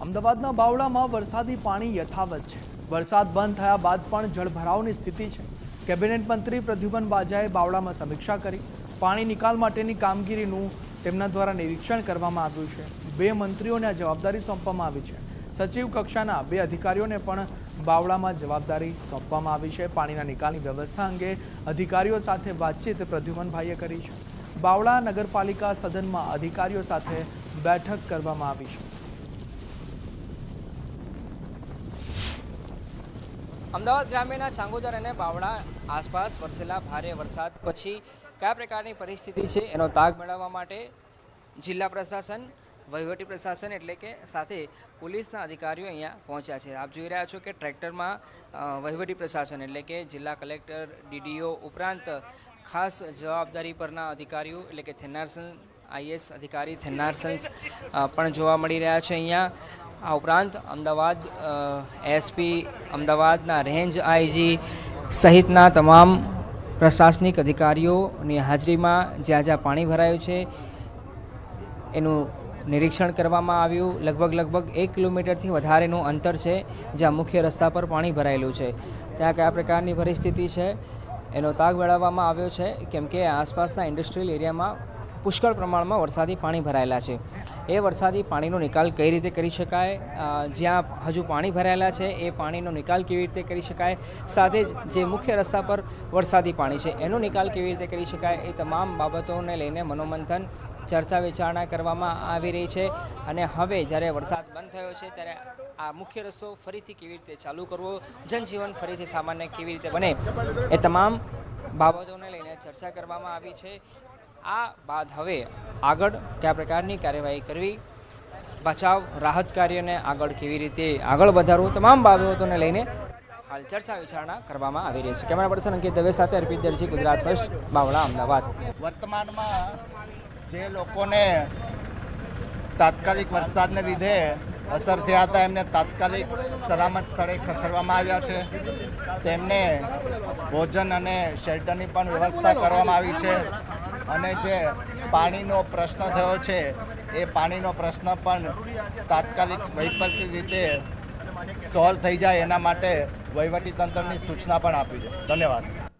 અમદાવાદના બાવળામાં વરસાદી પાણી યથાવત છે। વરસાદ બંધ થયા બાદ પણ જળભરાવની સ્થિતિ છે। કેબિનેટ મંત્રી પ્રદ્યુમન વાજાએ બાવળામાં સમીક્ષા કરી। પાણી નિકાલ માટેની કામગીરીનું તેમના દ્વારા નિરીક્ષણ કરવામાં આવ્યું છે। બે મંત્રીઓને આ જવાબદારી સોંપવામાં આવી છે। સચિવ કક્ષાના બે અધિકારીઓને પણ બાવળામાં જવાબદારી સોંપવામાં આવી છે। પાણીના નિકાલની વ્યવસ્થા અંગે અધિકારીઓ સાથે વાતચીત પ્રદ્યુમનભાઈએ કરી છે। બાવળા નગરપાલિકા સદનમાં અધિકારીઓ સાથે બેઠક કરવામાં આવી છે। અમદાવાદ ગ્રામ્યના ચાંગોદર અને બાવળા આસપાસ વરસેલા ભારે વરસાદ પછી કયા પ્રકારની પરિસ્થિતિ છે એનો તાગ મેળવવા માટે જિલ્લા પ્રશાસન, વહીવટી પ્રશાસન એટલે કે સાથે પોલીસના અધિકારીઓ અહીંયા પહોંચ્યા છે। આપ જોઈ રહ્યા છો કે ટ્રેક્ટરમાં વહીવટી પ્રશાસન એટલે કે જિલ્લા કલેક્ટર, ડીડીઓ ઉપરાંત ખાસ જવાબદારી પરના અધિકારીઓ એટલે કે થેન્નારસન આઈએસ અધિકારી થેન્નારસન્સ પણ જોવા મળી રહ્યા છે અહીંયા। આ ઉપરાંત અમદાવાદ એસપી, અમદાવાદના રેન્જ આઈજી સહિતના તમામ પ્રશાસનિક અધિકારીઓની હાજરીમાં જ્યાં જ્યાં પાણી ભરાયું છે એનું નિરીક્ષણ કરવામાં આવ્યું। લગભગ 1 કિલોમીટરથી વધારેનું અંતર છે જ્યાં મુખ્ય રસ્તા પર પાણી ભરાયેલું છે, ત્યાં કયા પ્રકારની પરિસ્થિતિ છે એનો તાગ મેળવવામાં આવ્યો છે, કેમ કે આસપાસના ઇન્ડસ્ટ્રીયલ એરિયામાં પુષ્કળ પ્રમાણમાં વરસાદી પાણી ભરાયેલા છે। એ વરસાદી પાણીનો નિકાલ કઈ રીતે કરી શકાય, જ્યાં હજુ પાણી ભરાયેલા છે એ પાણીનો નિકાલ કેવી રીતે કરી શકાય, સાથે જ જે મુખ્ય રસ્તા પર વરસાદી પાણી છે એનો નિકાલ કેવી રીતે કરી શકાય, એ તમામ બાબતોને લઈને મનોમંથન, ચર્ચા વિચારણા કરવામાં આવી રહી છે। અને હવે જ્યારે વરસાદ બંધ થયો છે ત્યારે આ મુખ્ય રસ્તો ફરીથી કેવી રીતે ચાલુ કરવો, જનજીવન ફરીથી સામાન્ય કેવી રીતે બને, એ તમામ બાબતોને લઈને ચર્ચા કરવામાં આવી છે। આ બાદ હવે આગળ કયા પ્રકારની કાર્યવાહી કરવી, બચાવ રાહત કાર્યને આગળ કેવી રીતે આગળ વધારવું, તમામ બાબતોને લઈને હાલ ચર્ચા વિચારણા કરવામાં આવી રહી છે। કેમેરા પર્સન અંકિત દવે સાથે અર્પિત દરજી, ગુજરાત ફર્સ્ટ, બાવળા, અમદાવાદ। વર્તમાનમાં જે લોકોને તાત્કાલિક વરસાદને લીધે અસર થયા હતા એમને તાત્કાલિક સલામત સ્થળે ખસેડવામાં આવ્યા છે। તેમને ભોજન અને શેલ્ટરની પણ વ્યવસ્થા કરવામાં આવી છે। અને જે પાણીનો પ્રશ્ન થયો છે એ પાણીનો પ્રશ્ન પણ તાત્કાલિક વૈકલ્પિક રીતે સોલ્વ થઈ જાય એના માટે વહીવટીતંત્રની સૂચના પણ આપી છે। ધન્યવાદ।